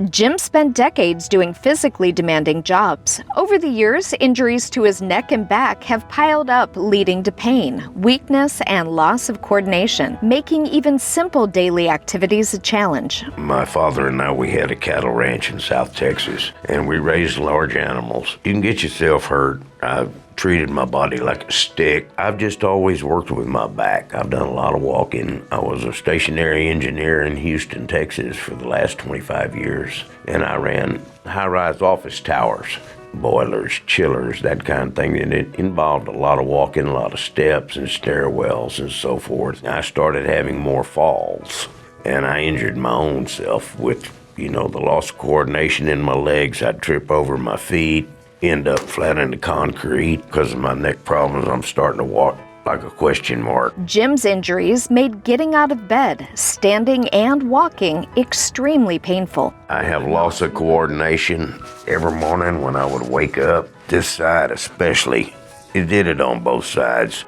Jim spent decades doing physically demanding jobs. Over the years, injuries to his neck and back have piled up, leading to pain, weakness, and loss of coordination, making even simple daily activities a challenge. My father and I, we had a cattle ranch in South Texas, and we raised large animals. You can get yourself hurt. I've treated my body like a stick. I've just always worked with my back. I've done a lot of walking. I was a stationary engineer in Houston, Texas for the last 25 years, and I ran high-rise office towers, boilers, chillers, that kind of thing, and it involved a lot of walking, a lot of steps and stairwells and so forth. I started having more falls, and I injured my own self with, the loss of coordination in my legs. I'd trip over my feet, end up flat in the concrete. Because of my neck problems, I'm starting to walk like a question mark. Jim's injuries made getting out of bed, standing, and walking extremely painful. I have loss of coordination every morning when I would wake up. This side especially, it did it on both sides,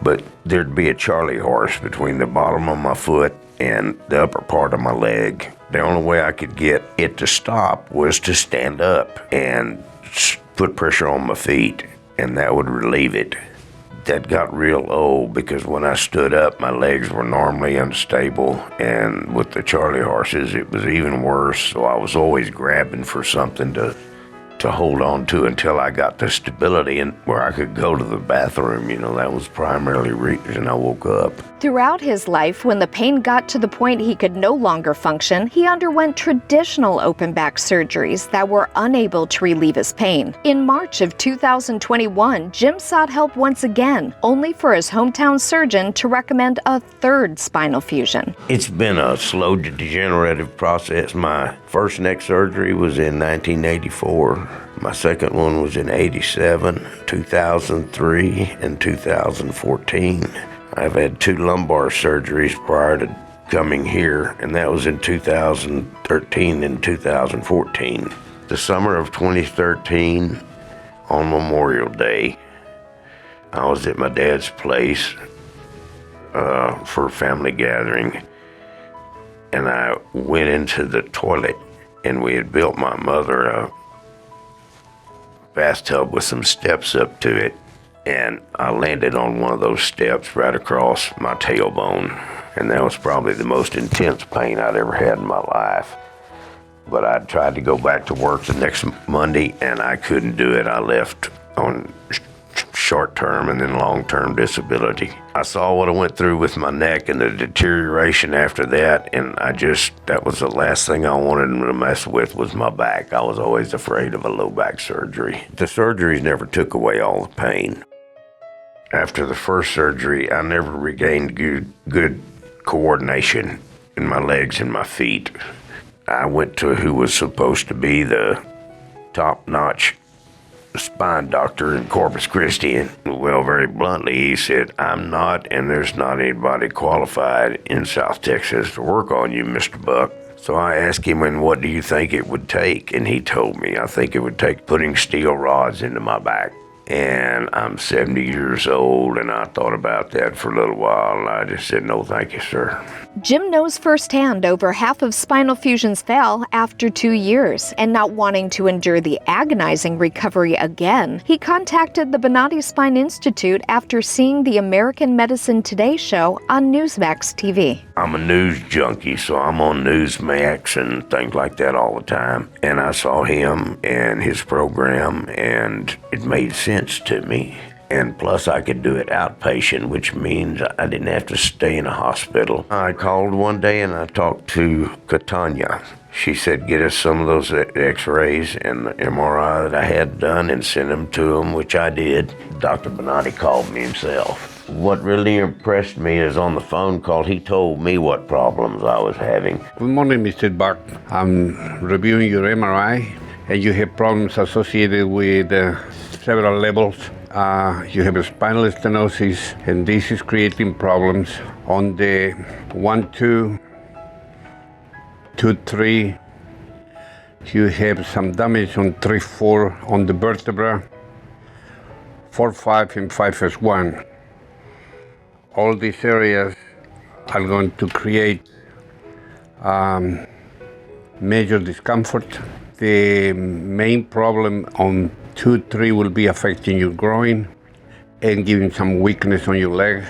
but there'd be a Charlie horse between the bottom of my foot and the upper part of my leg. The only way I could get it to stop was to stand up and put pressure on my feet, and that would relieve it. That got real old because when I stood up, my legs were normally unstable, and with the Charlie horses, it was even worse. So I was always grabbing for something to hold on to until I got the stability and where I could go to the bathroom. That was primarily the reason I woke up. Throughout his life, when the pain got to the point he could no longer function, he underwent traditional open back surgeries that were unable to relieve his pain. In March of 2021, Jim sought help once again, only for his hometown surgeon to recommend a third spinal fusion. It's been a slow degenerative process. My first neck surgery was in 1984. My second one was in 87, 2003, and 2014. I've had 2 lumbar surgeries prior to coming here, and that was in 2013 and 2014. The summer of 2013, on Memorial Day, I was at my dad's place for a family gathering, and I went into the toilet, and we had built my mother a bathtub with some steps up to it, and I landed on one of those steps right across my tailbone, and that was probably the most intense pain I'd ever had in my life. But I tried to go back to work the next Monday, and I couldn't do it. I left on short-term and then long-term disability. I saw what I went through with my neck and the deterioration after that, and that was the last thing I wanted to mess with was my back. I was always afraid of a low back surgery. The surgeries never took away all the pain. After the first surgery, I never regained good coordination in my legs and my feet. I went to who was supposed to be the top-notch spine doctor in Corpus Christi, and well, very bluntly, he said, "I'm not, and there's not anybody qualified in South Texas to work on you, Mr. Buck." So I asked him, "And what do you think it would take?" And he told me, "I think it would take putting steel rods into my back." And I'm 70 years old, and I thought about that for a little while, and I just said, "No, thank you, sir." Jim knows firsthand over half of spinal fusions fail after 2 years, and not wanting to endure the agonizing recovery again, he contacted the Bonati Spine Institute after seeing the American Medicine Today show on Newsmax TV. I'm a news junkie, so I'm on Newsmax and things like that all the time. And I saw him and his program, and it made sense to me. And plus I could do it outpatient, which means I didn't have to stay in a hospital. I called one day and I talked to Katanya. She said, "Get us some of those x-rays and the MRI that I had done and send them to him," which I did. Dr. Bonati called me himself. What really impressed me is on the phone call, he told me what problems I was having. Good morning, Mr. Buck. I'm reviewing your MRI, and you have problems associated with several levels. You have a spinal stenosis, and this is creating problems on the 1, 2, 2, 3. You have some damage on 3, 4 on the vertebra, 4, 5, and 5S1. All these areas are going to create major discomfort. The main problem on 2, 3 will be affecting your groin and giving some weakness on your leg.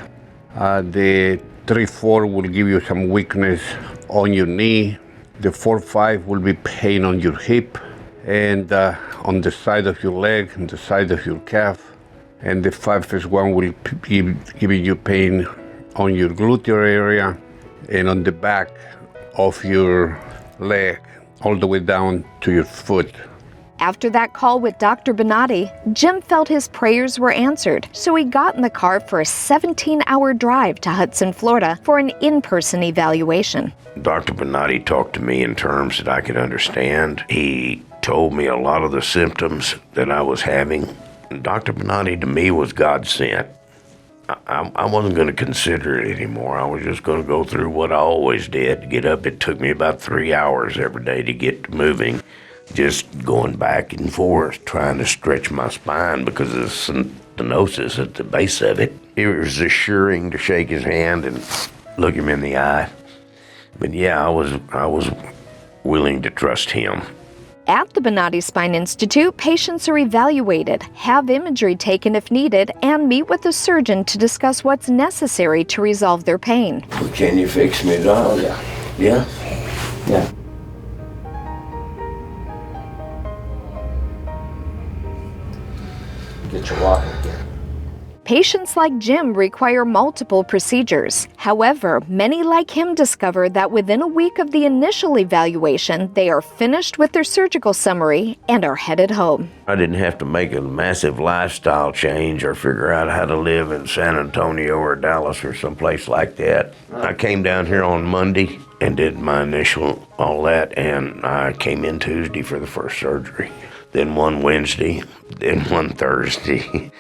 The 3, 4 will give you some weakness on your knee. The 4, 5 will be pain on your hip and on the side of your leg and the side of your calf. And the 5th one will be giving you pain on your gluteal area and on the back of your leg, all the way down to your foot. After that call with Dr. Bonati, Jim felt his prayers were answered, so he got in the car for a 17-hour drive to Hudson, Florida for an in-person evaluation. Dr. Bonati talked to me in terms that I could understand. He told me a lot of the symptoms that I was having. Dr. Bonati to me was God sent. I wasn't going to consider it anymore. I was just going to go through what I always did. Get up, it took me about 3 hours every day to get moving. Just going back and forth, trying to stretch my spine because of the stenosis at the base of it. It was assuring to shake his hand and look him in the eye. But yeah, I was willing to trust him. At the Bonati Spine Institute, patients are evaluated, have imagery taken if needed, and meet with a surgeon to discuss what's necessary to resolve their pain. Well, can you fix me, Doc? Yeah. Yeah? Yeah. Get you walking again. Patients like Jim require multiple procedures. However, many like him discover that within a week of the initial evaluation, they are finished with their surgical summary and are headed home. I didn't have to make a massive lifestyle change or figure out how to live in San Antonio or Dallas or someplace like that. I came down here on Monday and did my initial all that, and I came in Tuesday for the first surgery. Then one Wednesday, then one Thursday.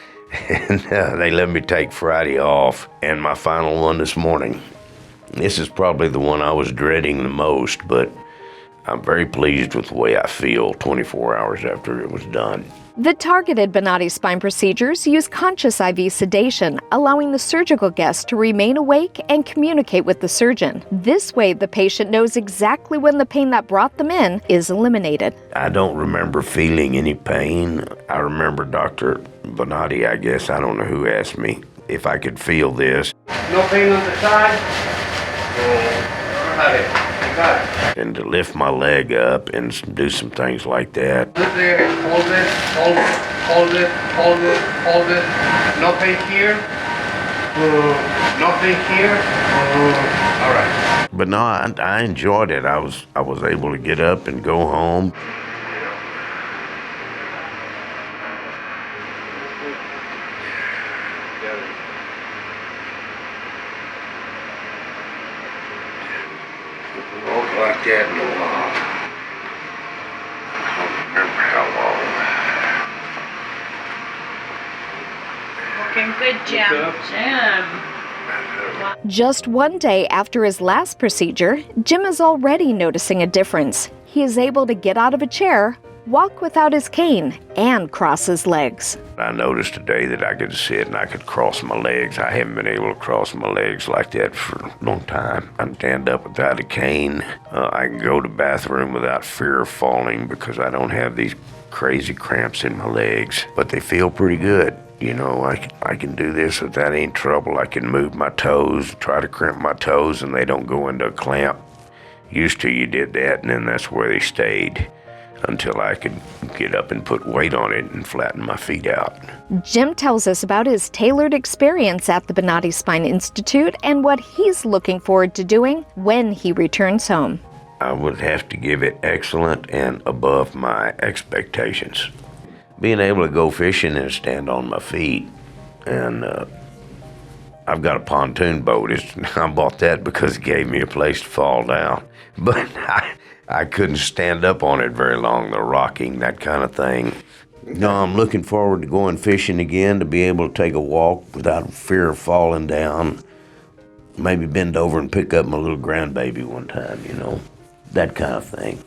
And they let me take Friday off, and my final one this morning. This is probably the one I was dreading the most, but I'm very pleased with the way I feel 24 hours after it was done. The targeted Bonati spine procedures use conscious IV sedation, allowing the surgical guest to remain awake and communicate with the surgeon. This way, the patient knows exactly when the pain that brought them in is eliminated. I don't remember feeling any pain. I remember Dr. Bonati, I guess, I don't know who asked me if I could feel this. No pain on the side? Got it. Got it. And to lift my leg up and do some things like that. Put there, hold it, hold it, hold it, hold it, hold it. No pain here. No pain here. All right. But no, I enjoyed it. I was able to get up and go home. Like that in a while. I don't remember how long. Looking good, Jim. Jim. Just one day after his last procedure, Jim is already noticing a difference. He is able to get out of a chair, walk without his cane, and cross his legs. I noticed today that I could sit and I could cross my legs. I haven't been able to cross my legs like that for a long time. I can stand up without a cane. I can go to the bathroom without fear of falling because I don't have these crazy cramps in my legs. But they feel pretty good. You know, I can do this without any trouble. I can move my toes, try to crimp my toes, and they don't go into a clamp. Used to, you did that, and then that's where they stayed until I could get up and put weight on it and flatten my feet out. Jim tells us about his tailored experience at the Bonati Spine Institute and what he's looking forward to doing when he returns home. I would have to give it excellent and above my expectations. Being able to go fishing and stand on my feet, and I've got a pontoon boat. I bought that because it gave me a place to fall down. But I couldn't stand up on it very long, the rocking, that kind of thing. No, I'm looking forward to going fishing again, to be able to take a walk without fear of falling down. Maybe bend over and pick up my little grandbaby one time, you know, that kind of thing.